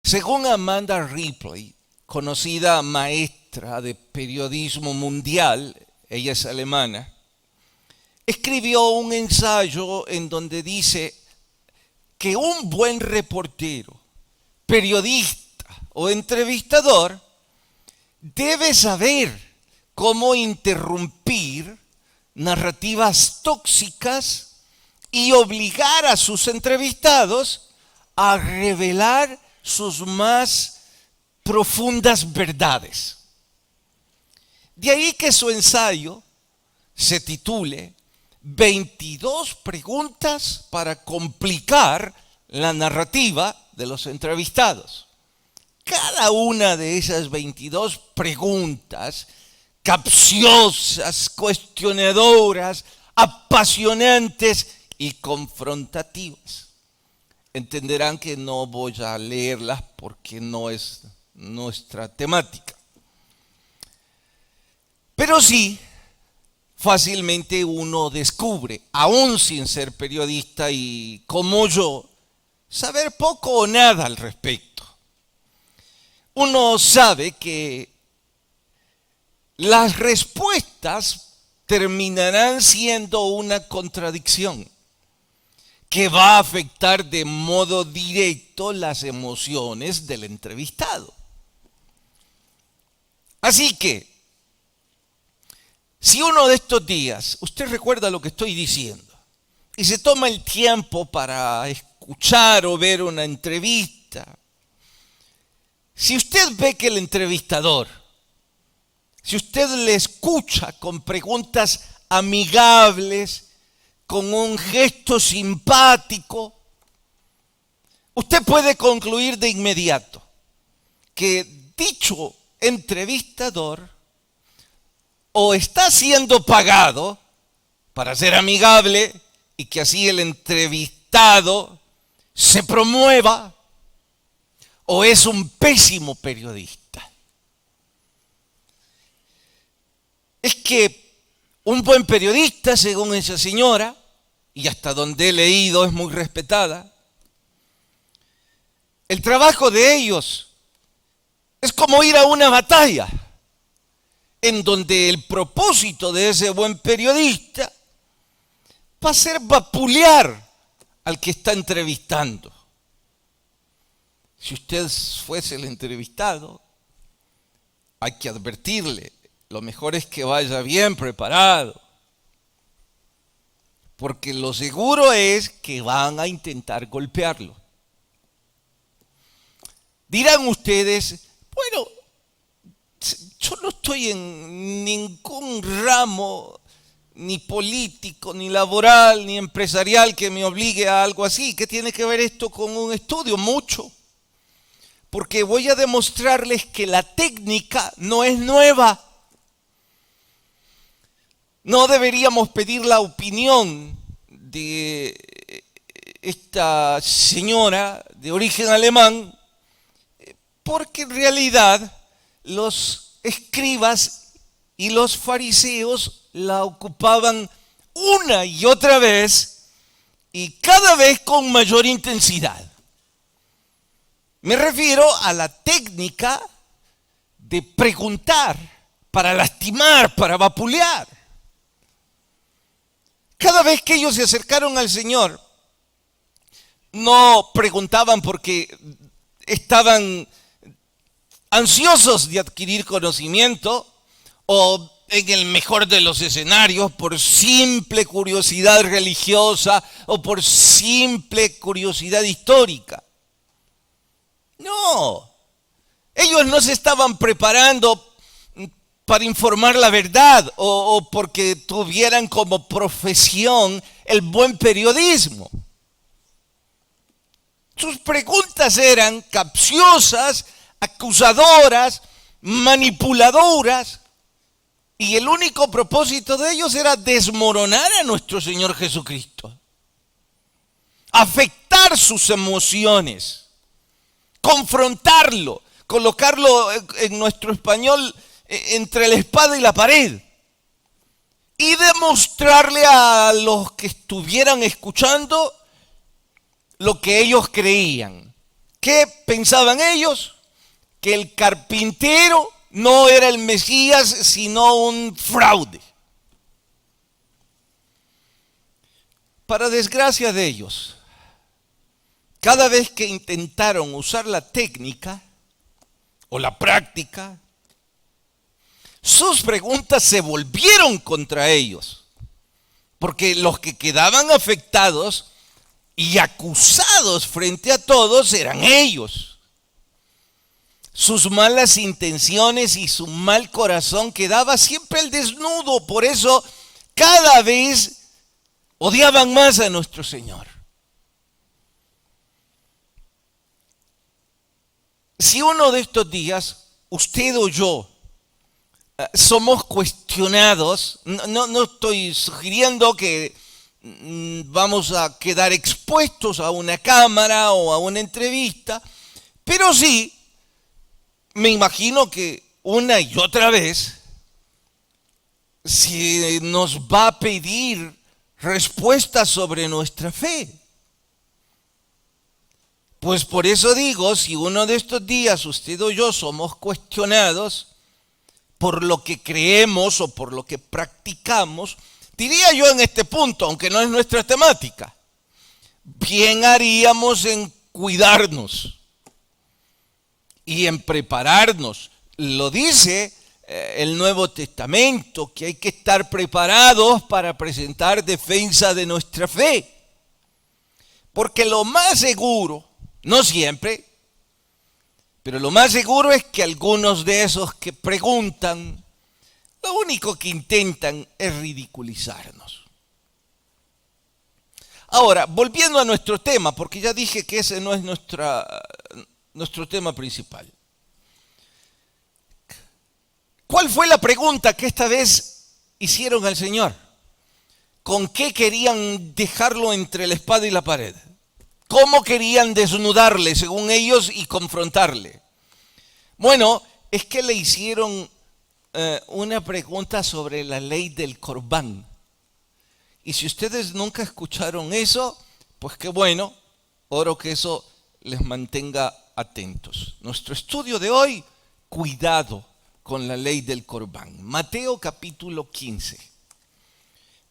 Según Amanda Ripley, conocida maestra de periodismo mundial, ella es alemana, escribió un ensayo en donde dice que un buen reportero, periodista o entrevistador debe saber cómo interrumpir narrativas tóxicas y obligar a sus entrevistados a revelar sus más profundas verdades. De ahí que su ensayo se titule 22 preguntas para complicar la narrativa de los entrevistados. Cada una de esas 22 preguntas, capciosas, cuestionadoras, apasionantes y confrontativas. Entenderán que no voy a leerlas porque no es nuestra temática. Pero sí, fácilmente uno descubre, aún sin ser periodista y como yo, saber poco o nada al respecto. Uno sabe que las respuestas terminarán siendo una contradicción que va a afectar de modo directo las emociones del entrevistado. Así que, si uno de estos días, usted recuerda lo que estoy diciendo, y se toma el tiempo para escuchar o ver una entrevista, si usted ve que el entrevistador, si usted le escucha con preguntas amigables, con un gesto simpático, usted puede concluir de inmediato que dicho entrevistador o está siendo pagado para ser amigable y que así el entrevistado se promueva, o es un pésimo periodista. Es que un buen periodista, según esa señora, y hasta donde he leído es muy respetada, el trabajo de ellos es como ir a una batalla, en donde el propósito de ese buen periodista va a ser vapulear al que está entrevistando. Si usted fuese el entrevistado, hay que advertirle, lo mejor es que vaya bien preparado, porque lo seguro es que van a intentar golpearlo. Dirán ustedes, bueno, yo no estoy en ningún ramo, ni político, ni laboral, ni empresarial que me obligue a algo así. ¿Qué tiene que ver esto con un estudio? Mucho. Porque voy a demostrarles que la técnica no es nueva. No deberíamos pedir la opinión de esta señora de origen alemán, porque en realidad los escribas y los fariseos la ocupaban una y otra vez y cada vez con mayor intensidad. Me refiero a la técnica de preguntar para lastimar, para vapulear. Cada vez que ellos se acercaron al Señor, no preguntaban porque estaban ansiosos de adquirir conocimiento o, en el mejor de los escenarios, por simple curiosidad religiosa o por simple curiosidad histórica. No, ellos no se estaban preparando para informar la verdad o porque tuvieran como profesión el buen periodismo. Sus preguntas eran capciosas, acusadoras, manipuladoras, y el único propósito de ellos era desmoronar a nuestro Señor Jesucristo, afectar sus emociones, confrontarlo, colocarlo en nuestro español entre la espada y la pared y demostrarle a los que estuvieran escuchando lo que ellos creían, ¿Qué pensaban ellos? Que el carpintero no era el Mesías, sino un fraude. Para desgracia de ellos, cada vez que intentaron usar la técnica o la práctica, sus preguntas se volvieron contra ellos, porque los que quedaban afectados y acusados frente a todos eran ellos. Sus malas intenciones y su mal corazón quedaba siempre al desnudo, por eso cada vez odiaban más a nuestro Señor. Si uno de estos días, usted o yo, somos cuestionados, no estoy sugiriendo que vamos a quedar expuestos a una cámara o a una entrevista, pero sí, me imagino que una y otra vez se nos va a pedir respuestas sobre nuestra fe. Pues por eso digo, si uno de estos días usted o yo somos cuestionados por lo que creemos o por lo que practicamos, diría yo en este punto, aunque no es nuestra temática, bien haríamos en cuidarnos y en prepararnos. Lo dice el Nuevo Testamento, que hay que estar preparados para presentar defensa de nuestra fe. Porque lo más seguro, no siempre, pero lo más seguro es que algunos de esos que preguntan, lo único que intentan es ridiculizarnos. Ahora, volviendo a nuestro tema, porque ya dije que ese no es nuestro tema principal. ¿Cuál fue la pregunta que esta vez hicieron al Señor? ¿Con qué querían dejarlo entre la espada y la pared? ¿Cómo querían desnudarle, según ellos, y confrontarle? Bueno, es que le hicieron una pregunta sobre la ley del Corbán. Y si ustedes nunca escucharon eso, pues qué bueno, oro que eso les mantenga atentos. Nuestro estudio de hoy, cuidado con la ley del Corbán. Mateo capítulo 15.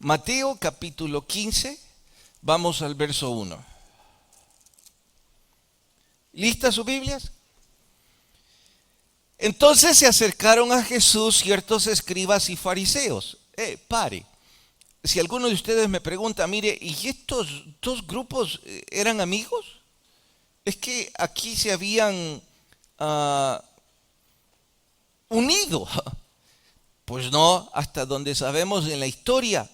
Mateo capítulo 15, vamos al verso 1. ¿Listas sus Biblias? Entonces se acercaron a Jesús ciertos escribas y fariseos. Pare. Si alguno de ustedes me pregunta, mire, ¿y estos dos grupos eran amigos? Es que aquí se habían unido. Pues no, hasta donde sabemos en la historia,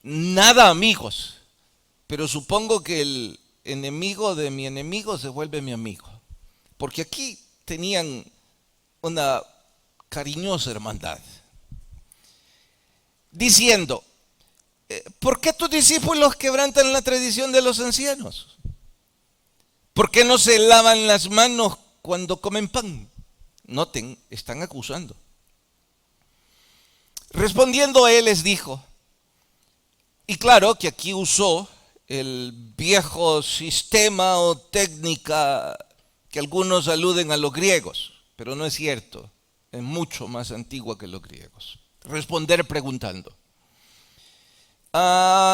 nada amigos. Pero supongo que el enemigo de mi enemigo se vuelve mi amigo. Porque aquí tenían una cariñosa hermandad. Diciendo, ¿por qué tus discípulos quebrantan la tradición de los ancianos? ¿Por qué no se lavan las manos cuando comen pan? Noten, están acusando. Respondiendo él les dijo, y claro que aquí usó el viejo sistema o técnica que algunos aluden a los griegos, pero no es cierto, es mucho más antigua que los griegos. Responder preguntando.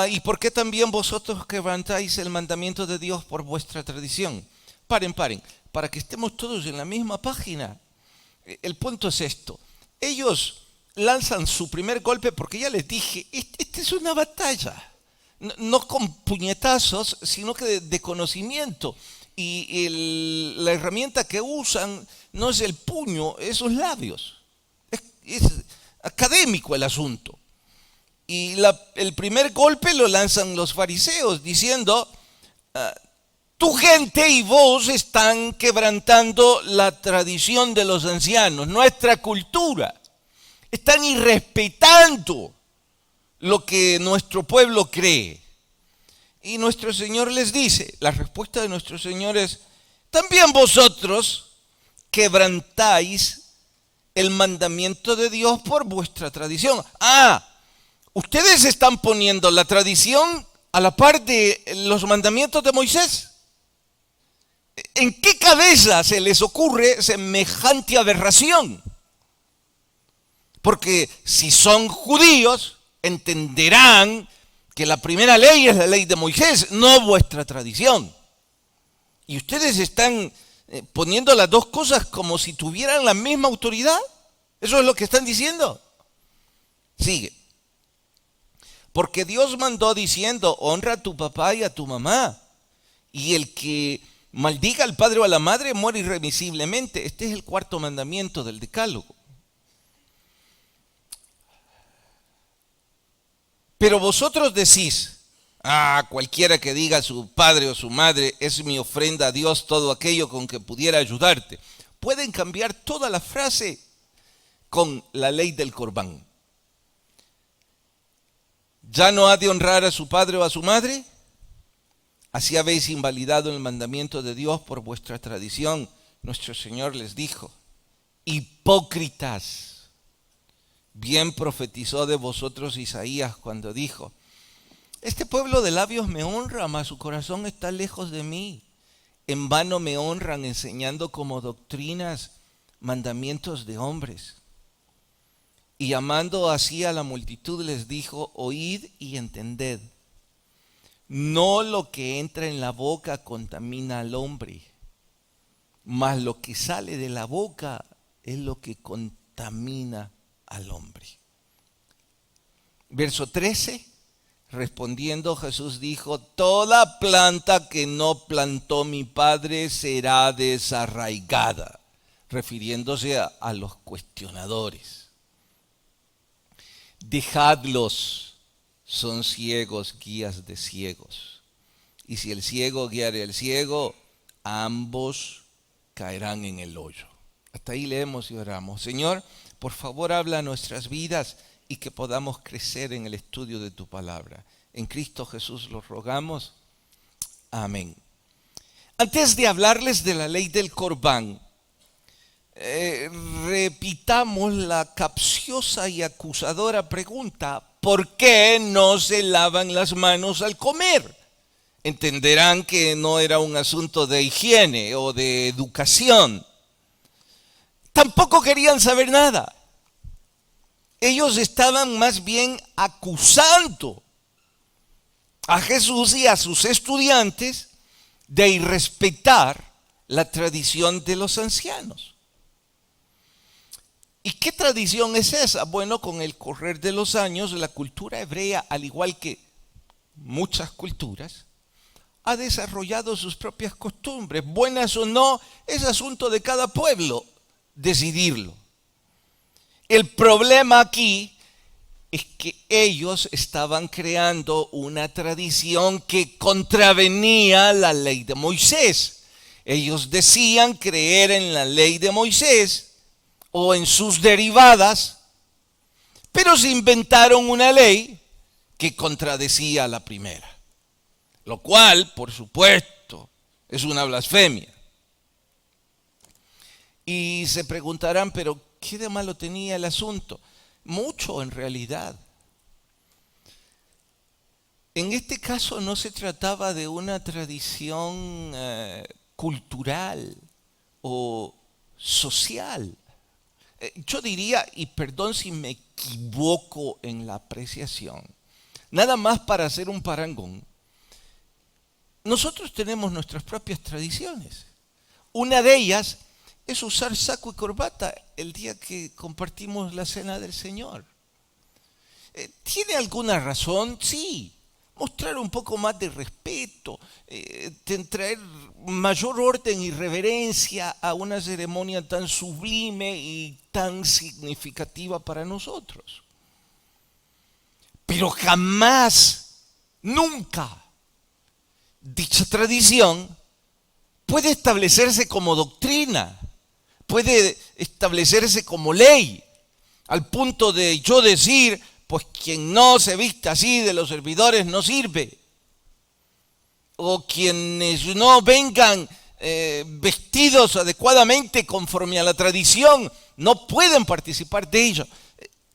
¿Y por qué también vosotros quebrantáis el mandamiento de Dios por vuestra tradición? Paren, para que estemos todos en la misma página. El punto es esto. Ellos lanzan su primer golpe porque ya les dije, esta es una batalla. No con puñetazos, sino que de conocimiento. Y la herramienta que usan no es el puño, es sus labios. Es académico el asunto. Y el primer golpe lo lanzan los fariseos diciendo, tu gente y vos están quebrantando la tradición de los ancianos, nuestra cultura. Están irrespetando lo que nuestro pueblo cree. Y nuestro Señor les dice, la respuesta de nuestro Señor es, también vosotros quebrantáis el mandamiento de Dios por vuestra tradición. Ustedes están poniendo la tradición a la par de los mandamientos de Moisés. ¿En qué cabeza se les ocurre semejante aberración? Porque si son judíos, entenderán que la primera ley es la ley de Moisés, no vuestra tradición. Y ustedes están poniendo las dos cosas como si tuvieran la misma autoridad. ¿Eso es lo que están diciendo? Sigue. Porque Dios mandó diciendo, honra a tu papá y a tu mamá. Y el que maldiga al padre o a la madre muere irremisiblemente. Este es el cuarto mandamiento del Decálogo. Pero vosotros decís, cualquiera que diga a su padre o su madre, es mi ofrenda a Dios todo aquello con que pudiera ayudarte. Pueden cambiar toda la frase con la ley del Corbán. ¿Ya no ha de honrar a su padre o a su madre? Así habéis invalidado el mandamiento de Dios por vuestra tradición. Nuestro Señor les dijo, hipócritas. Bien profetizó de vosotros Isaías cuando dijo, este pueblo de labios me honra, mas su corazón está lejos de mí. En vano me honran enseñando como doctrinas mandamientos de hombres. Y llamando así a la multitud les dijo, oíd y entended. No lo que entra en la boca contamina al hombre, mas lo que sale de la boca es lo que contamina al hombre. Verso 13, respondiendo Jesús dijo, toda planta que no plantó mi Padre será desarraigada, refiriéndose a los cuestionadores. Dejadlos, son ciegos, guías de ciegos. Y si el ciego guiare al ciego, ambos caerán en el hoyo. Hasta ahí leemos y oramos. Señor, por favor habla a nuestras vidas y que podamos crecer en el estudio de tu palabra. En Cristo Jesús lo rogamos. Amén. Antes de hablarles de la ley del Corbán, repitamos la capciosa y acusadora pregunta, ¿por qué no se lavan las manos al comer? Entenderán que no era un asunto de higiene o de educación. Tampoco querían saber nada. Ellos estaban más bien acusando a Jesús y a sus estudiantes de irrespetar la tradición de los ancianos. ¿Y qué tradición es esa? Bueno, con el correr de los años, la cultura hebrea, al igual que muchas culturas, ha desarrollado sus propias costumbres. Buenas o no, es asunto de cada pueblo decidirlo. El problema aquí es que ellos estaban creando una tradición que contravenía la ley de Moisés. Ellos decían creer en la ley de Moisés o en sus derivadas, pero se inventaron una ley que contradecía la primera, lo cual, por supuesto, es una blasfemia. Y se preguntarán, pero ¿qué de malo tenía el asunto? Mucho en realidad. En este caso no se trataba de una tradición cultural o social. Yo diría, y perdón si me equivoco en la apreciación, nada más para hacer un parangón, nosotros tenemos nuestras propias tradiciones. Una de ellas es usar saco y corbata el día que compartimos la cena del Señor. ¿Tiene alguna razón? Sí. Mostrar un poco más de respeto, traer mayor orden y reverencia a una ceremonia tan sublime y tan significativa para nosotros. Pero jamás, nunca, dicha tradición puede establecerse como doctrina, puede establecerse como ley, al punto de yo decir, pues quien no se vista así de los servidores no sirve. O quienes no vengan vestidos adecuadamente conforme a la tradición no pueden participar de ello.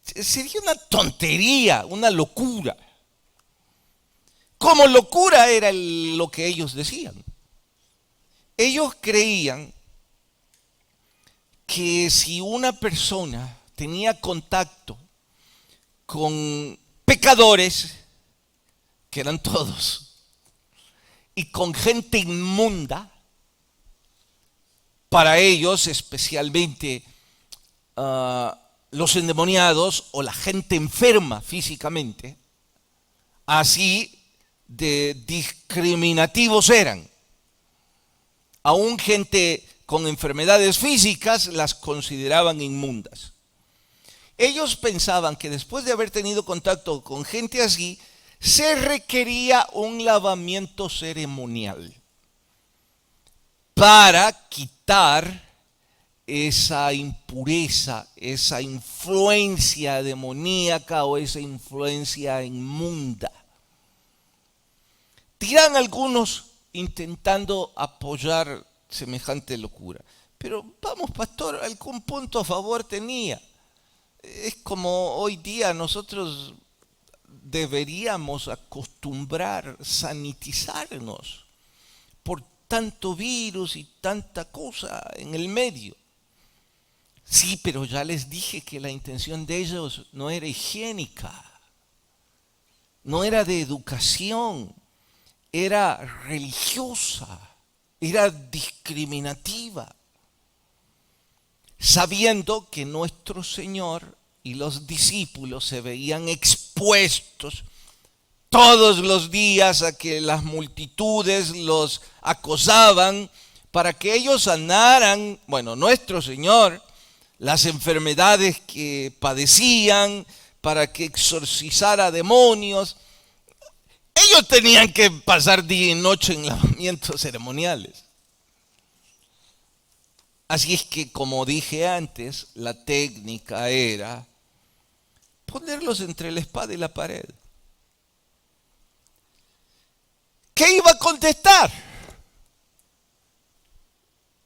Sería una tontería, una locura. Como locura era lo que ellos decían. Ellos creían que si una persona tenía contacto con pecadores, que eran todos, y con gente inmunda, para ellos especialmente los endemoniados o la gente enferma físicamente, así de discriminativos eran. Aún gente con enfermedades físicas las consideraban inmundas. Ellos pensaban que después de haber tenido contacto con gente así, se requería un lavamiento ceremonial para quitar esa impureza, esa influencia demoníaca o esa influencia inmunda. Dirán algunos intentando apoyar semejante locura. Pero vamos, pastor, algún punto a favor tenía. Es como hoy día nosotros deberíamos acostumbrar sanitizarnos por tanto virus y tanta cosa en el medio. Sí, pero ya les dije que la intención de ellos no era higiénica, no era de educación, era religiosa, era discriminativa, sabiendo que nuestro Señor y los discípulos se veían expuestos todos los días a que las multitudes los acosaban para que ellos sanaran, nuestro Señor, las enfermedades que padecían, para que exorcizara demonios. Ellos tenían que pasar día y noche en lavamientos ceremoniales. Así es que, como dije antes, la técnica era ponerlos entre la espada y la pared. ¿Qué iba a contestar?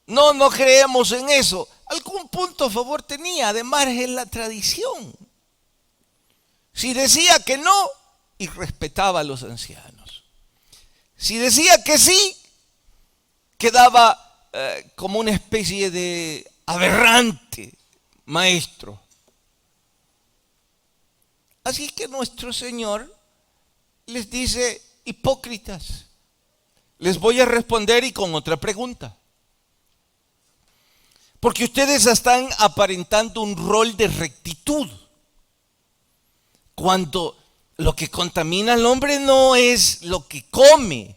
No creemos en eso. Algún punto a favor tenía, además es la tradición. Si decía que no, y respetaba a los ancianos. Si decía que sí, quedaba como una especie de aberrante maestro. Así que nuestro Señor les dice: hipócritas, les voy a responder y con otra pregunta. Porque ustedes están aparentando un rol de rectitud, cuando lo que contamina al hombre no es lo que come,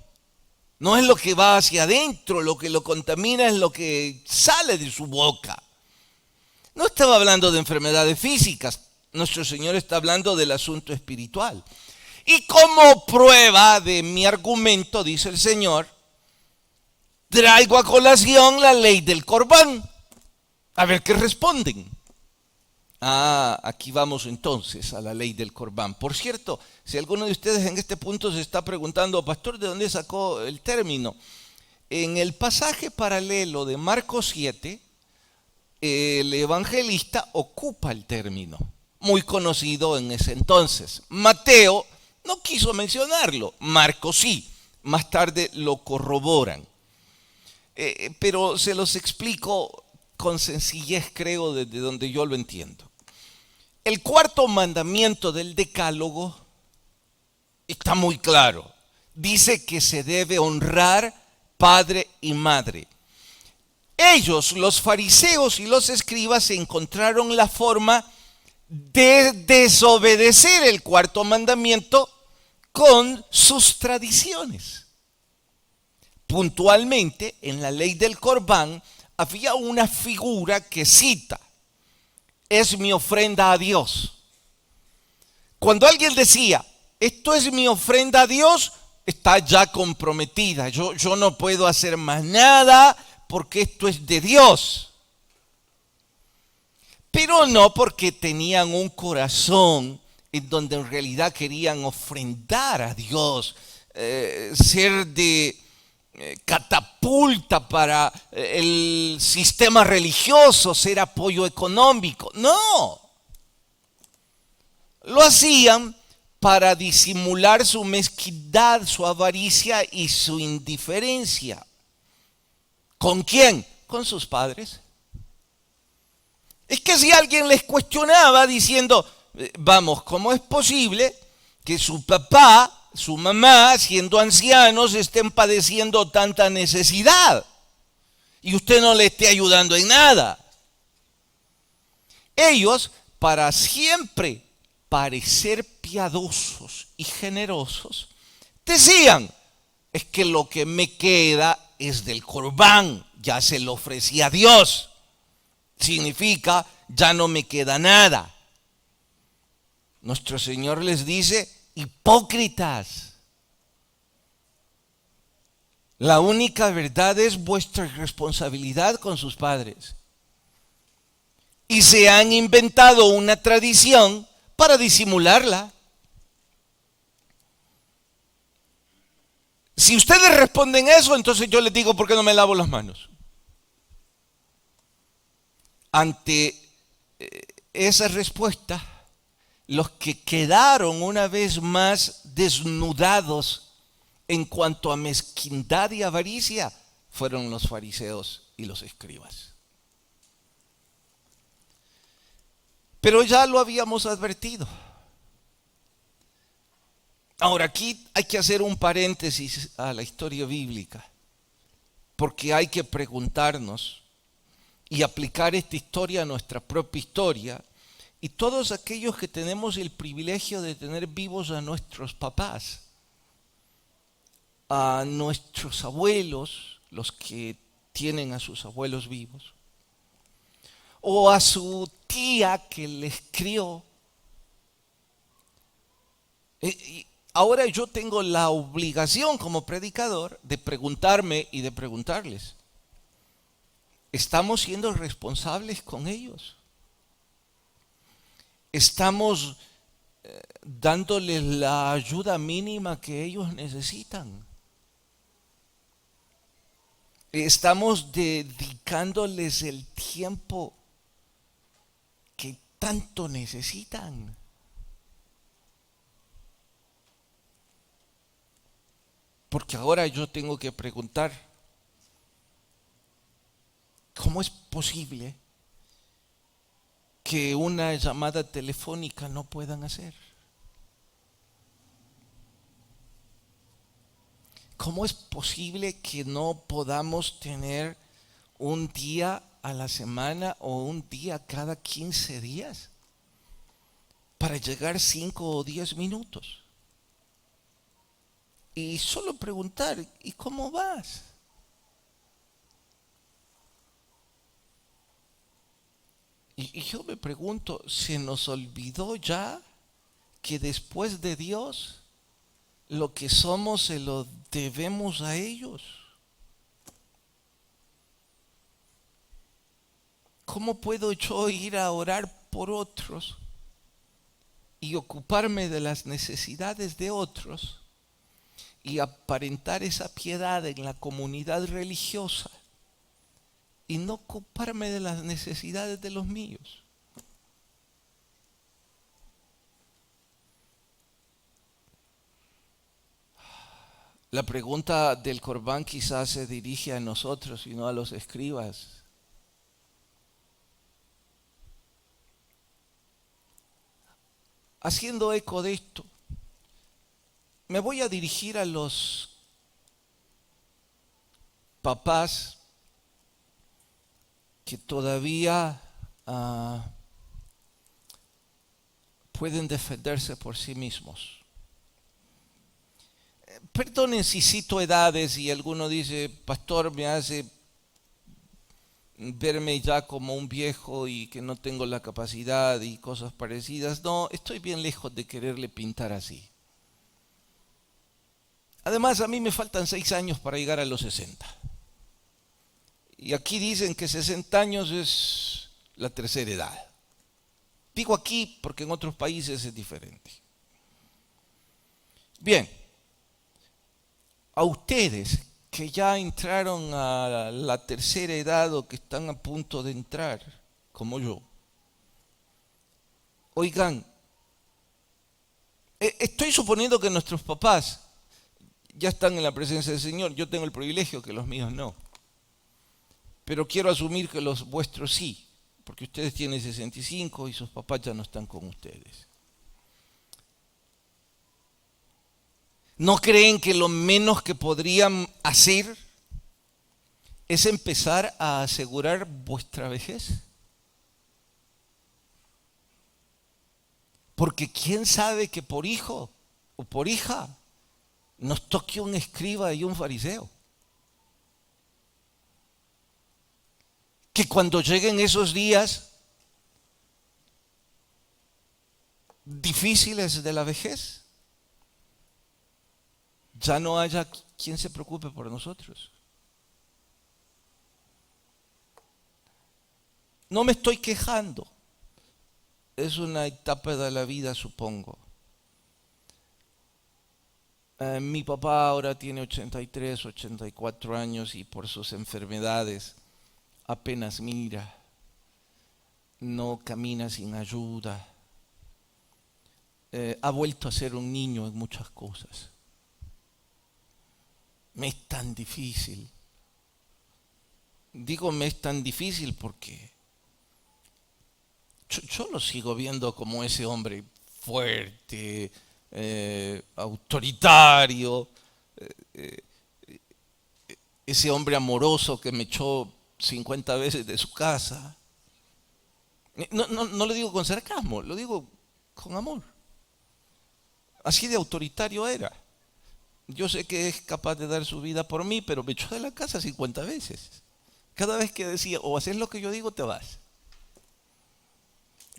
no es lo que va hacia adentro, lo que lo contamina es lo que sale de su boca. No estaba hablando de enfermedades físicas, nuestro Señor está hablando del asunto espiritual. Y como prueba de mi argumento, dice el Señor, traigo a colación la ley del Corbán. A ver qué responden. Aquí vamos entonces a la ley del Corbán. Por cierto, si alguno de ustedes en este punto se está preguntando: pastor, ¿de dónde sacó el término? En el pasaje paralelo de Marcos 7, el evangelista ocupa el término, muy conocido en ese entonces. Mateo no quiso mencionarlo, Marcos sí, más tarde lo corroboran. Pero se los explico con sencillez, creo, desde donde yo lo entiendo. El cuarto mandamiento del Decálogo está muy claro. Dice que se debe honrar padre y madre. Ellos, los fariseos y los escribas, encontraron la forma de desobedecer el cuarto mandamiento con sus tradiciones. Puntualmente, en la ley del Corbán había una figura que cita: es mi ofrenda a Dios. Cuando alguien decía: esto es mi ofrenda a Dios, está ya comprometida. Yo no puedo hacer más nada porque esto es de Dios. Pero no porque tenían un corazón en donde en realidad querían ofrendar a Dios, ser de catapulta para el sistema religioso, ser apoyo económico. No. Lo hacían para disimular su mezquindad, su avaricia y su indiferencia. ¿Con quién? Con sus padres. Es que si alguien les cuestionaba diciendo, vamos, ¿cómo es posible que su papá, su mamá, siendo ancianos, estén padeciendo tanta necesidad y usted no le esté ayudando en nada? Ellos, para siempre parecer piadosos y generosos, decían, es que lo que me queda es del Corbán, ya se lo ofrecí a Dios. Significa, ya no me queda nada. Nuestro Señor les dice, hipócritas. La única verdad es vuestra responsabilidad con sus padres. Y se han inventado una tradición para disimularla. Si ustedes responden eso, entonces yo les digo, ¿por qué no me lavo las manos? Ante esa respuesta, los que quedaron una vez más desnudados en cuanto a mezquindad y avaricia fueron los fariseos y los escribas. Pero ya lo habíamos advertido. Ahora aquí hay que hacer un paréntesis a la historia bíblica, porque hay que preguntarnos y aplicar esta historia a nuestra propia historia, y todos aquellos que tenemos el privilegio de tener vivos a nuestros papás, a nuestros abuelos, los que tienen a sus abuelos vivos, o a su tía que les crió. Ahora yo tengo la obligación como predicador de preguntarme y de preguntarles, ¿estamos siendo responsables con ellos? ¿Estamos dándoles la ayuda mínima que ellos necesitan? ¿Estamos dedicándoles el tiempo que tanto necesitan? Porque ahora yo tengo que preguntar, ¿cómo es posible que una llamada telefónica no puedan hacer? ¿Cómo es posible que no podamos tener un día a la semana o un día cada 15 días para llegar 5 o 10 minutos? Y solo preguntar, ¿y cómo vas? Y yo me pregunto, ¿se nos olvidó ya que después de Dios lo que somos se lo debemos a ellos? ¿Cómo puedo yo ir a orar por otros y ocuparme de las necesidades de otros y aparentar esa piedad en la comunidad religiosa y no ocuparme de las necesidades de los míos? La pregunta del Corbán quizás se dirige a nosotros y no a los escribas. Haciendo eco de esto, me voy a dirigir a los papás que todavía pueden defenderse por sí mismos. Perdonen si cito edades y alguno dice, pastor, me hace verme ya como un viejo y que no tengo la capacidad y cosas parecidas. No, estoy bien lejos de quererle pintar así. Además, a mí me faltan 6 años para llegar a los 60. Y aquí dicen que 60 años es la tercera edad. Digo aquí porque en otros países es diferente. Bien, a ustedes que ya entraron a la tercera edad o que están a punto de entrar, como yo, oigan, estoy suponiendo que nuestros papás ya están en la presencia del Señor. Yo tengo el privilegio que los míos no. pero quiero asumir que los vuestros sí, porque ustedes tienen 65 y sus papás ya no están con ustedes. ¿No creen que lo menos que podrían hacer es empezar a asegurar vuestra vejez? Porque quién sabe que por hijo o por hija nos toque un escriba y un fariseo. Que cuando lleguen esos días difíciles de la vejez, ya no haya quien se preocupe por nosotros. No me estoy quejando. Es una etapa de la vida, supongo. Mi papá ahora tiene 83, 84 años y por sus enfermedades apenas mira, no camina sin ayuda. Ha vuelto a ser un niño en muchas cosas. Me es tan difícil. Digo me es tan difícil porque yo lo sigo viendo como ese hombre fuerte, autoritario, eh, ese hombre amoroso que me echó 50 veces de su casa. No lo digo con sarcasmo, lo digo con amor. Así de autoritario era. Yo sé que es capaz de dar su vida por mí, pero me echó de la casa 50 veces. Cada vez que decía, o haces lo que yo digo, te vas.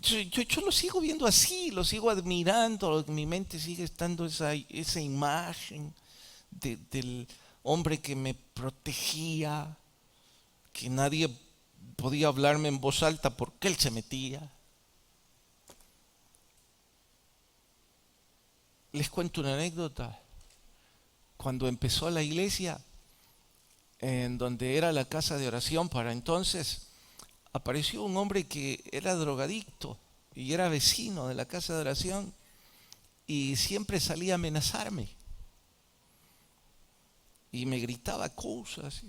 Yo lo sigo viendo así, lo sigo admirando, en mi mente sigue estando esa imagen del hombre que me protegía, que nadie podía hablarme en voz alta porque él se metía. Les cuento una anécdota. Cuando empezó la iglesia, en donde era la casa de oración para entonces, apareció un hombre que era drogadicto y era vecino de la casa de oración y siempre salía a amenazarme y me gritaba cosas.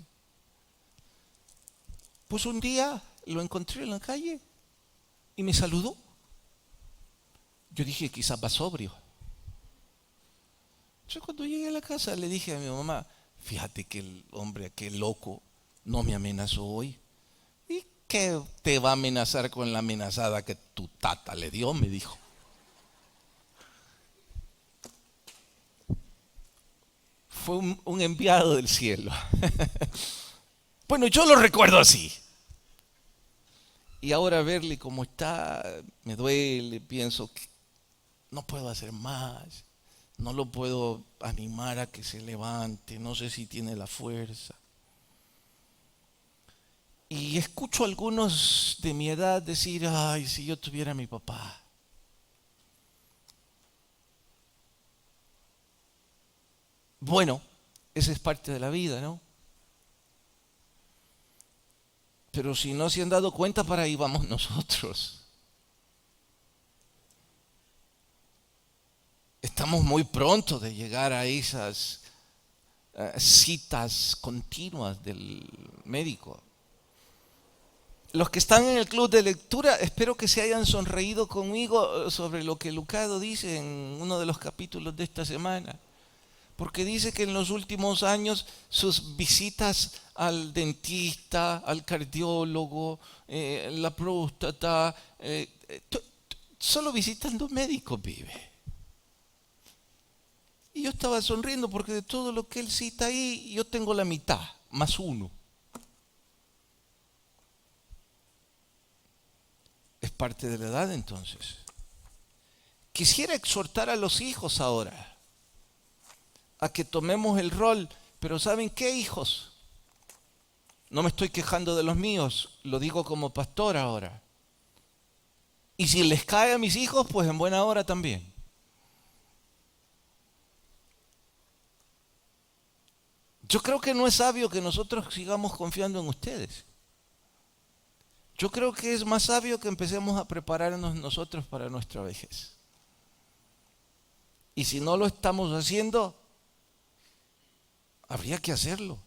Pues un día lo encontré en la calle y me saludó. Yo dije, quizás va sobrio. Yo cuando llegué a la casa le dije a mi mamá, fíjate que el hombre, aquel loco, no me amenazó hoy. ¿Y qué te va a amenazar con la amenazada que tu tata le dio? Me dijo. Fue un enviado del cielo. Bueno, yo lo recuerdo así. Y ahora verle cómo está, me duele, pienso que no puedo hacer más. No lo puedo animar a que se levante, no sé si tiene la fuerza. Y escucho a algunos de mi edad decir, ay, si yo tuviera a mi papá. Bueno, esa es parte de la vida, ¿no? Pero si no se han dado cuenta, para ahí vamos nosotros. Estamos muy pronto de llegar a esas citas continuas del médico. Los que están en el club de lectura, espero que se hayan sonreído conmigo sobre lo que Lucado dice en uno de los capítulos de esta semana. Porque dice que en los últimos años sus visitas al dentista, al cardiólogo, la próstata, solo visitando médicos vive. Y yo estaba sonriendo porque de todo lo que él cita ahí, yo tengo la mitad, más uno. Es parte de la edad entonces. Quisiera exhortar a los hijos ahora a que tomemos el rol, pero ¿saben qué, hijos? No me estoy quejando de los míos, lo digo como pastor ahora. Y si les cae a mis hijos, pues en buena hora también. Yo creo que no es sabio que nosotros sigamos confiando en ustedes. Yo creo que es más sabio que empecemos a prepararnos nosotros para nuestra vejez. Y si no lo estamos haciendo, habría que hacerlo.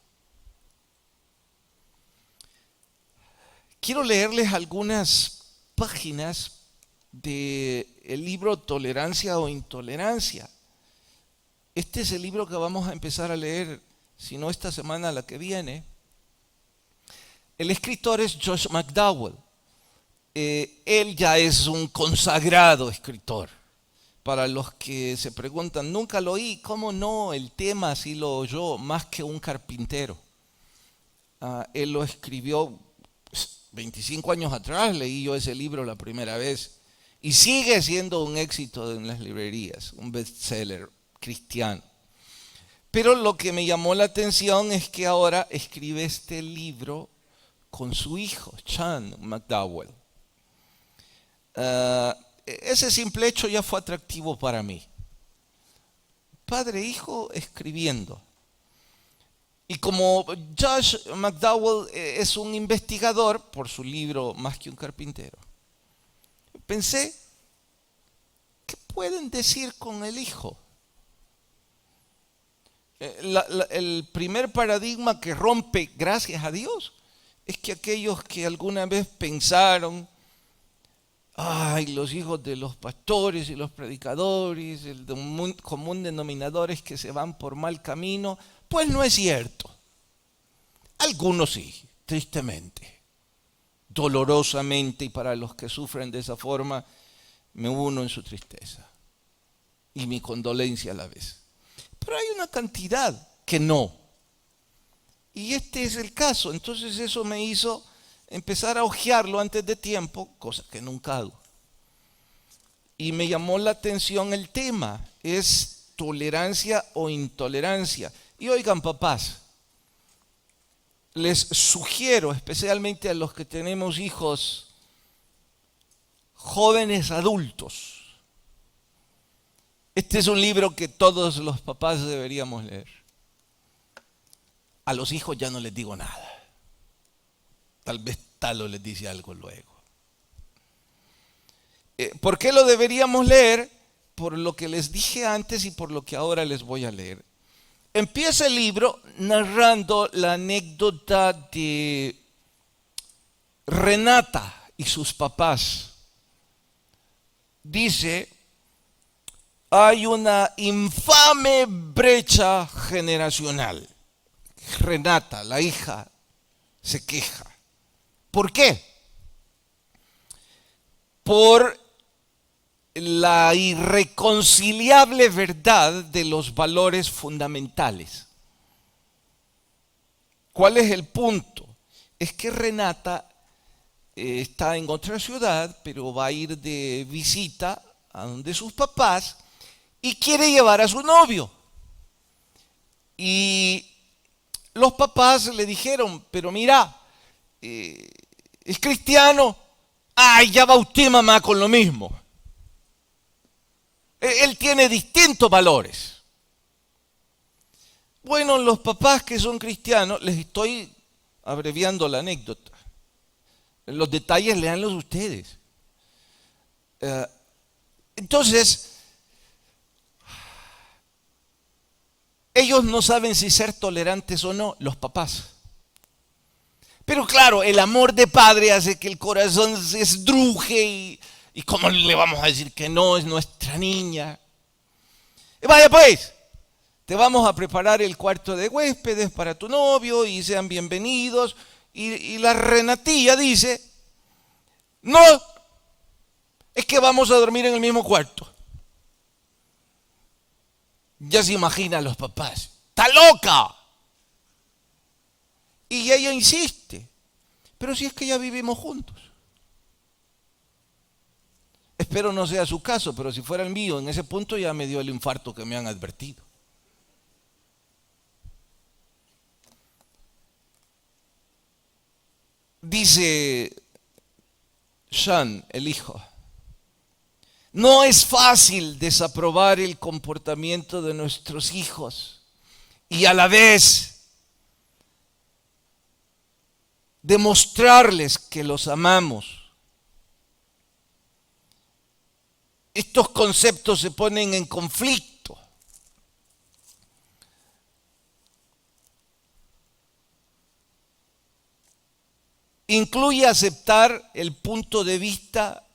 quiero leerles algunas páginas del libro Tolerancia o Intolerancia. Este es el libro que vamos a empezar a leer, si no esta semana, la que viene. El escritor es Josh McDowell. Él ya es un consagrado escritor. Para los que se preguntan, nunca lo oí, ¿cómo no? El tema sí lo oyó más que un carpintero. Él lo escribió 25 años atrás, leí yo ese libro la primera vez. Y sigue siendo un éxito en las librerías, un bestseller cristiano. Pero lo que me llamó la atención es que ahora escribe este libro con su hijo, Sean McDowell. Ese simple hecho ya fue atractivo para mí. Padre e hijo escribiendo. Y como Josh McDowell es un investigador por su libro Más que un carpintero, pensé, ¿qué pueden decir con el hijo? El primer paradigma que rompe, gracias a Dios, es que aquellos que alguna vez pensaron, ay, los hijos de los pastores y los predicadores, el común denominador es que se van por mal camino, pues no es cierto. Algunos sí, tristemente, dolorosamente, y para los que sufren de esa forma, me uno en su tristeza y mi condolencia a la vez. Pero hay una cantidad que no. Y este es el caso. Entonces eso me hizo empezar a hojearlo antes de tiempo, cosa que nunca hago. Y me llamó la atención el tema, es tolerancia o intolerancia. Y oigan, papás, les sugiero, especialmente a los que tenemos hijos jóvenes adultos, este es un libro que todos los papás deberíamos leer. A los hijos ya no les digo nada. Tal vez Talo les dice algo luego. ¿Por qué lo deberíamos leer? Por lo que les dije antes y por lo que ahora les voy a leer. Empieza el libro narrando la anécdota de Renata y sus papás. Dice, hay una infame brecha generacional. Renata, la hija, se queja. ¿Por qué? Por la irreconciliable verdad de los valores fundamentales. ¿Cuál es el punto? Es que Renata está en otra ciudad, pero va a ir de visita a donde sus papás y quiere llevar a su novio. Y los papás le dijeron, pero mira, es cristiano, ay, ya va usted, mamá, con lo mismo. Él tiene distintos valores. Bueno, los papás que son cristianos, les estoy abreviando la anécdota. Los detalles léanlos ustedes. Entonces, ellos no saben si ser tolerantes o no, los papás. Pero claro, el amor de padre hace que el corazón se esdruje y ¿cómo le vamos a decir que no? Es nuestra niña. Y vaya pues, te vamos a preparar el cuarto de huéspedes para tu novio y sean bienvenidos. Y la Renatilla dice, no, es que vamos a dormir en el mismo cuarto. Ya se imaginan los papás, ¡está loca! Y ella insiste, pero si es que ya vivimos juntos. Espero no sea su caso, pero si fuera el mío, en ese punto ya me dio el infarto que me han advertido. Dice Sean, el hijo, no es fácil desaprobar el comportamiento de nuestros hijos y a la vez demostrarles que los amamos. Estos conceptos se ponen en conflicto. incluye aceptar el punto de vista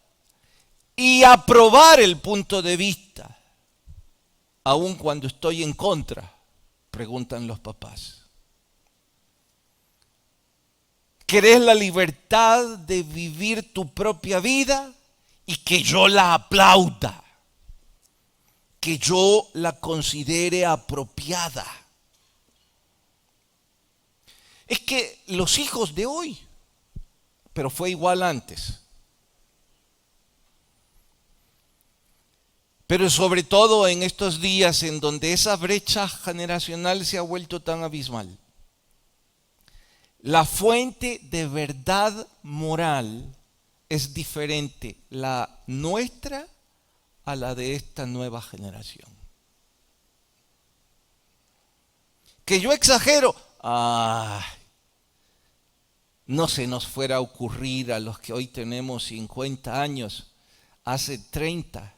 y aprobar el punto de vista, aun cuando estoy en contra, preguntan los papás. ¿Querés la libertad de vivir tu propia vida y que yo la aplauda? Que yo la considere apropiada. Es que los hijos de hoy, pero fue igual antes, pero sobre todo en estos días en donde esa brecha generacional se ha vuelto tan abismal, la fuente de verdad moral es diferente, la nuestra a la de esta nueva generación. Que yo exagero, no se nos fuera a ocurrir a los que hoy tenemos 50 años, hace 30,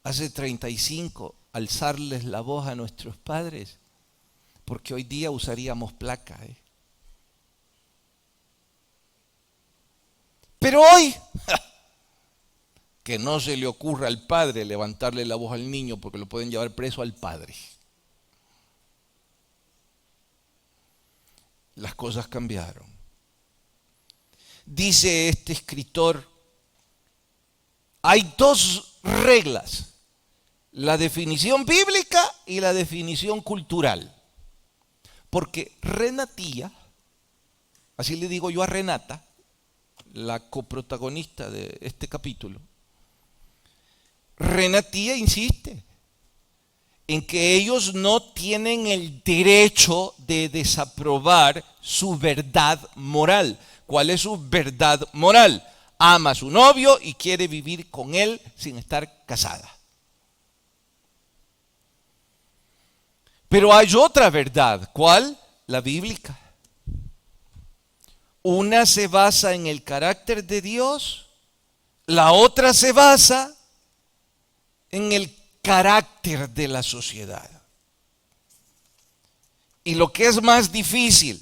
hace 35, alzarles la voz a nuestros padres, porque hoy día usaríamos placa. Pero hoy, que no se le ocurra al padre levantarle la voz al niño porque lo pueden llevar preso al padre. Las cosas cambiaron. Dice este escritor, hay dos reglas, la definición bíblica y la definición cultural. Porque Renatía, así le digo yo a Renata, la coprotagonista de este capítulo, Renatía insiste en que ellos no tienen el derecho de desaprobar su verdad moral. ¿Cuál es su verdad moral? Ama a su novio y quiere vivir con él sin estar casada. Pero hay otra verdad. ¿Cuál? La bíblica. Una se basa en el carácter de Dios, la otra se basa en el carácter de la sociedad. Y lo que es más difícil,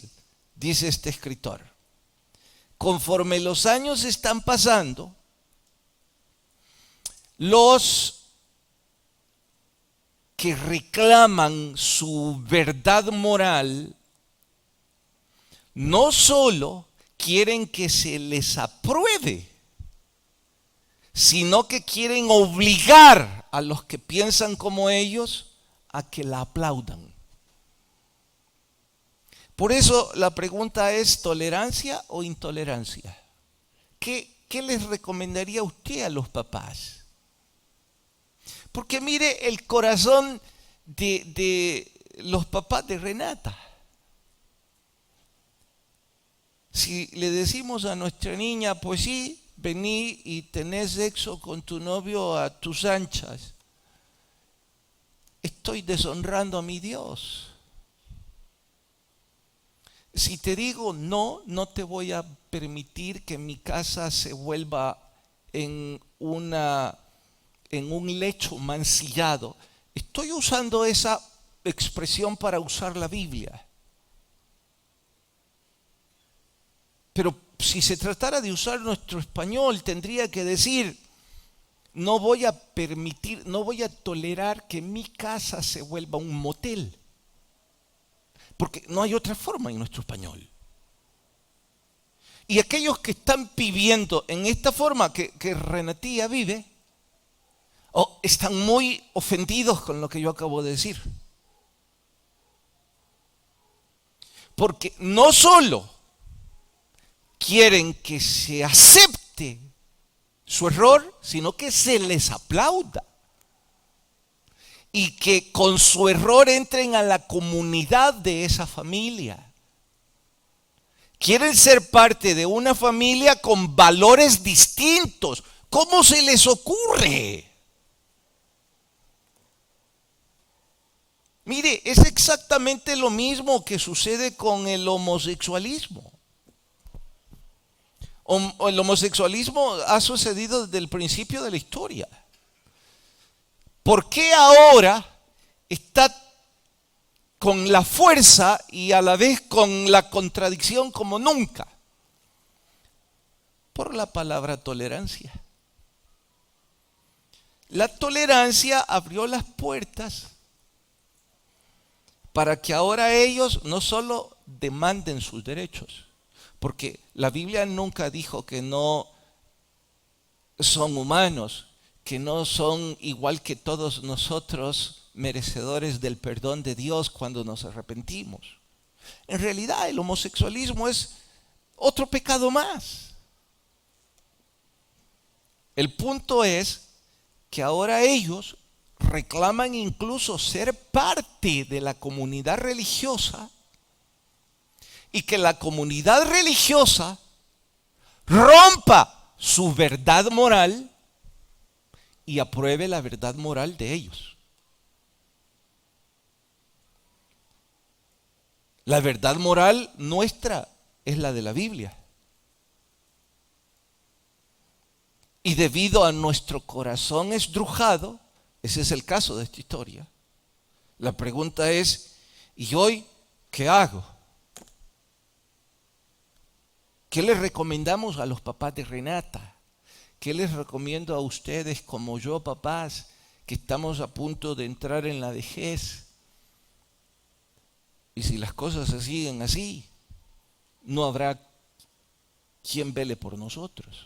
dice este escritor, conforme los años están pasando, los que reclaman su verdad moral no solo quieren que se les apruebe, sino que quieren obligar a los que piensan como ellos a que la aplaudan. Por eso la pregunta es, ¿tolerancia o intolerancia? ¿Qué les recomendaría usted a los papás? Porque mire el corazón de los papás de Renata. Si le decimos a nuestra niña, pues sí, vení y tenés sexo con tu novio a tus anchas, estoy deshonrando a mi Dios. Si te digo no, no te voy a permitir que mi casa se vuelva en un lecho mancillado, estoy usando esa expresión para usar la Biblia. Pero si se tratara de usar nuestro español, tendría que decir, no voy a permitir, no voy a tolerar que mi casa se vuelva un motel. Porque no hay otra forma en nuestro español. Y aquellos que están viviendo en esta forma que Renatía vive, están muy ofendidos con lo que yo acabo de decir. Porque no solo quieren que se acepte su error, sino que se les aplauda. Y que con su error entren a la comunidad de esa familia. Quieren ser parte de una familia con valores distintos. ¿Cómo se les ocurre? Mire, es exactamente lo mismo que sucede con el homosexualismo. El homosexualismo ha sucedido desde el principio de la historia. ¿Por qué ahora está con la fuerza y a la vez con la contradicción como nunca? Por la palabra tolerancia. La tolerancia abrió las puertas para que ahora ellos no solo demanden sus derechos, porque la Biblia nunca dijo que no son humanos, que no son igual que todos nosotros merecedores del perdón de Dios cuando nos arrepentimos. En realidad el homosexualismo es otro pecado más. El punto es que ahora ellos reclaman incluso ser parte de la comunidad religiosa y que la comunidad religiosa rompa su verdad moral y apruebe la verdad moral de ellos. La verdad moral nuestra es la de la Biblia. Y debido a nuestro corazón estrujado, ese es el caso de esta historia, la pregunta es, ¿y hoy qué hago? ¿Qué les recomendamos a los papás de Renata? ¿Qué les recomiendo a ustedes como yo, papás, que estamos a punto de entrar en la vejez? Y si las cosas se siguen así, no habrá quien vele por nosotros.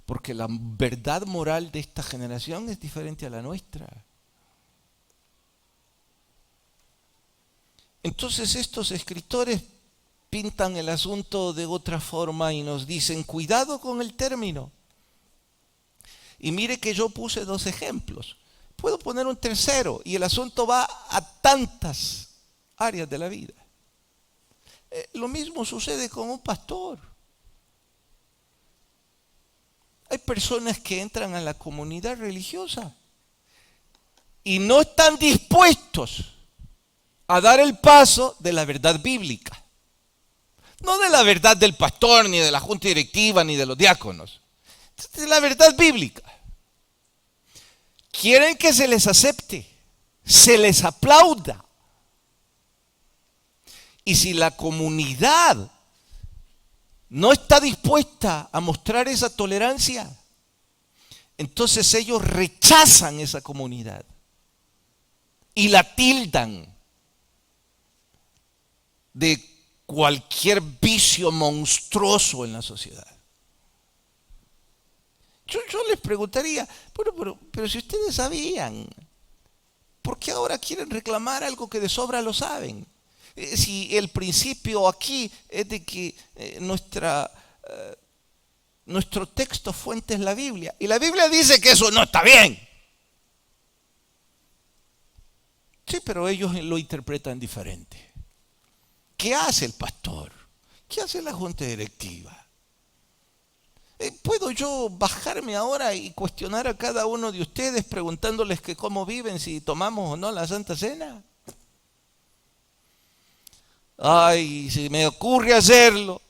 Porque la verdad moral de esta generación es diferente a la nuestra. Entonces estos escritores pintan el asunto de otra forma y nos dicen, cuidado con el término. Y mire que yo puse 2 ejemplos. Puedo poner un tercero y el asunto va a tantas áreas de la vida. Lo mismo sucede con un pastor. Hay personas que entran a la comunidad religiosa y no están dispuestos a dar el paso de la verdad bíblica. No de la verdad del pastor, ni de la junta directiva, ni de los diáconos. De la verdad bíblica. Quieren que se les acepte, se les aplauda. Y si la comunidad no está dispuesta a mostrar esa tolerancia, entonces ellos rechazan esa comunidad y la tildan de cualquier vicio monstruoso en la sociedad. Yo les preguntaría, pero si ustedes sabían, ¿por qué ahora quieren reclamar algo que de sobra lo saben? Si el principio aquí es de que nuestro texto fuente es la Biblia, y la Biblia dice que eso no está bien. Sí, pero ellos lo interpretan diferente. ¿Qué hace el pastor? ¿Qué hace la junta directiva? ¿Puedo yo bajarme ahora y cuestionar a cada uno de ustedes preguntándoles que cómo viven, si tomamos o no la Santa Cena? Ay, si me ocurre hacerlo.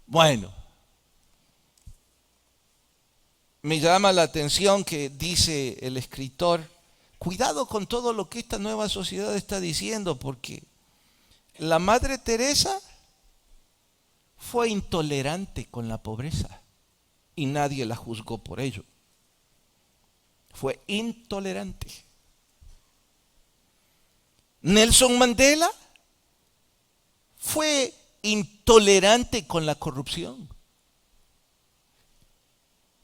Bueno, me llama la atención que dice el escritor, cuidado con todo lo que esta nueva sociedad está diciendo, porque la Madre Teresa fue intolerante con la pobreza y nadie la juzgó por ello. Fue intolerante. Nelson Mandela fue intolerante con la corrupción.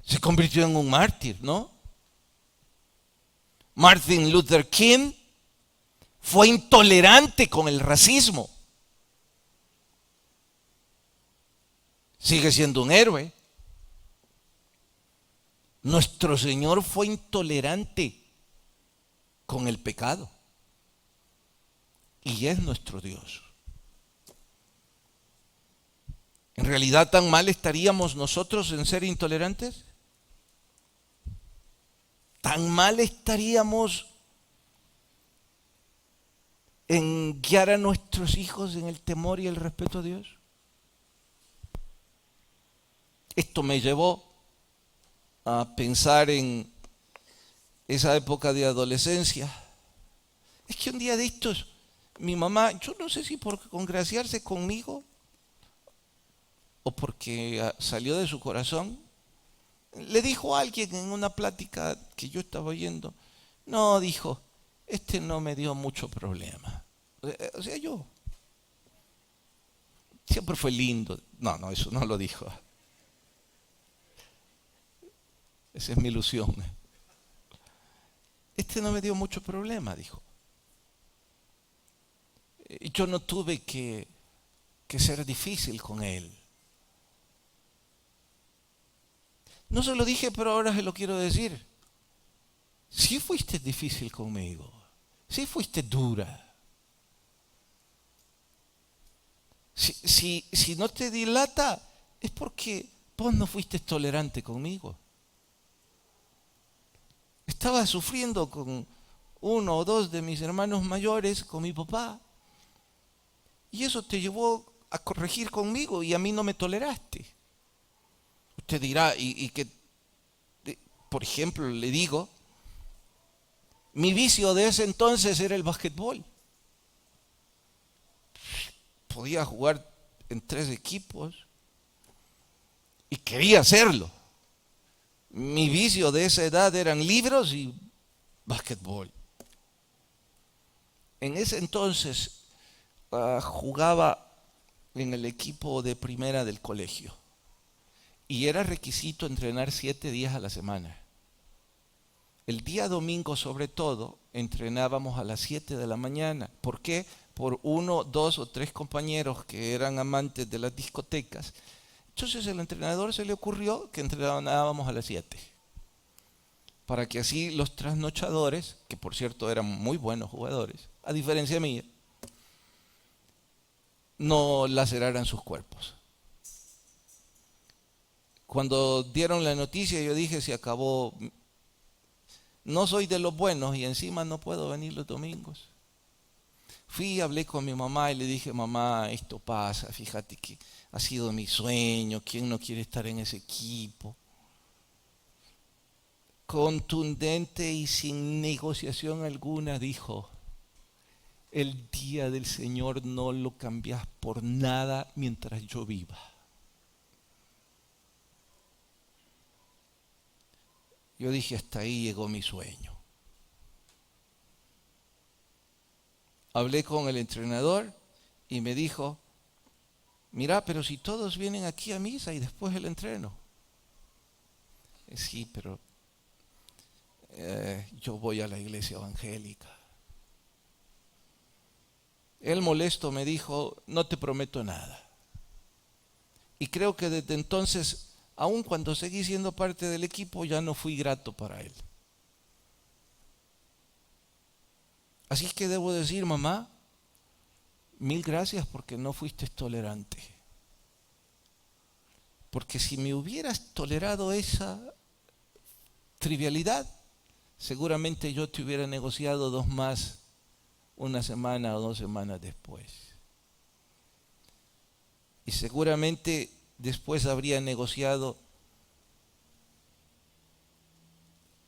Se convirtió en un mártir, ¿no? Martin Luther King fue intolerante con el racismo. Sigue siendo un héroe. Nuestro Señor fue intolerante con el pecado. Y es nuestro Dios. ¿En realidad tan mal estaríamos nosotros en ser intolerantes? ¿Tan mal estaríamos en guiar a nuestros hijos en el temor y el respeto a Dios? Esto me llevó a pensar en esa época de adolescencia. Es que un día de estos, mi mamá, yo no sé si por congraciarse conmigo o porque salió de su corazón, le dijo a alguien en una plática que yo estaba oyendo, no, dijo, este no me dio mucho problema. O sea, yo siempre fue lindo. No, no, eso no lo dijo. Esa es mi ilusión. Este no me dio mucho problema, dijo. Yo no tuve que ser difícil con él. No se lo dije, pero ahora se lo quiero decir. Sí fuiste difícil conmigo. Sí fuiste dura. Si no te dilata, es porque vos no fuiste tolerante conmigo. Estaba sufriendo con uno o dos de mis hermanos mayores, con mi papá. Y eso te llevó a corregir conmigo y a mí no me toleraste. Usted dirá, y que, por ejemplo, le digo, mi vicio de ese entonces era el básquetbol. Podía jugar en 3 equipos y quería hacerlo. Mi vicio de esa edad eran libros y básquetbol. En ese entonces jugaba en el equipo de primera del colegio y era requisito entrenar 7 días a la semana. El día domingo, sobre todo, entrenábamos a las 7 de la mañana. ¿Por qué? Por 1, 2 o 3 compañeros que eran amantes de las discotecas. Entonces el entrenador se le ocurrió que entrenábamos a las 7. Para que así los trasnochadores, que por cierto eran muy buenos jugadores, a diferencia mía, no laceraran sus cuerpos. Cuando dieron la noticia yo dije, se acabó. No soy de los buenos y encima no puedo venir los domingos. Fui, hablé con mi mamá y le dije, mamá, esto pasa, fíjate que ha sido mi sueño, ¿quién no quiere estar en ese equipo? Contundente y sin negociación alguna dijo, el día del Señor no lo cambias por nada mientras yo viva. Yo dije, hasta ahí llegó mi sueño. Hablé con el entrenador y me dijo, mira, pero si todos vienen aquí a misa y después el entreno. Sí, pero yo voy a la iglesia evangélica. Él molesto me dijo, no te prometo nada. Y creo que desde entonces, aun cuando seguí siendo parte del equipo, ya no fui grato para él. Así que debo decir, mamá, 1000 gracias porque no fuiste tolerante. Porque si me hubieras tolerado esa trivialidad, seguramente yo te hubiera negociado 2 más 1 semana o 2 semanas después. Y seguramente después habría negociado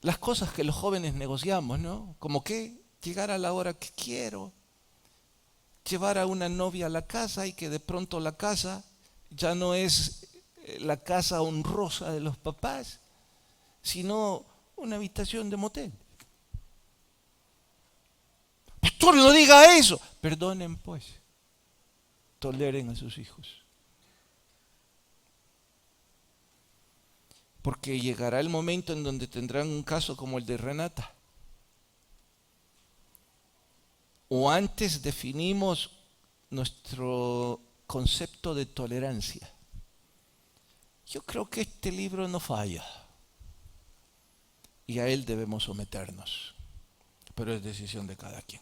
las cosas que los jóvenes negociamos, ¿no? Como que llegar a la hora que quiero, llevar a una novia a la casa y que de pronto la casa ya no es la casa honrosa de los papás, sino una habitación de motel. Pastor, no diga eso. Perdonen pues, toleren a sus hijos. Porque llegará el momento en donde tendrán un caso como el de Renata. O antes definimos nuestro concepto de tolerancia. Yo creo que este libro no falla. Y a él debemos someternos. Pero es decisión de cada quien.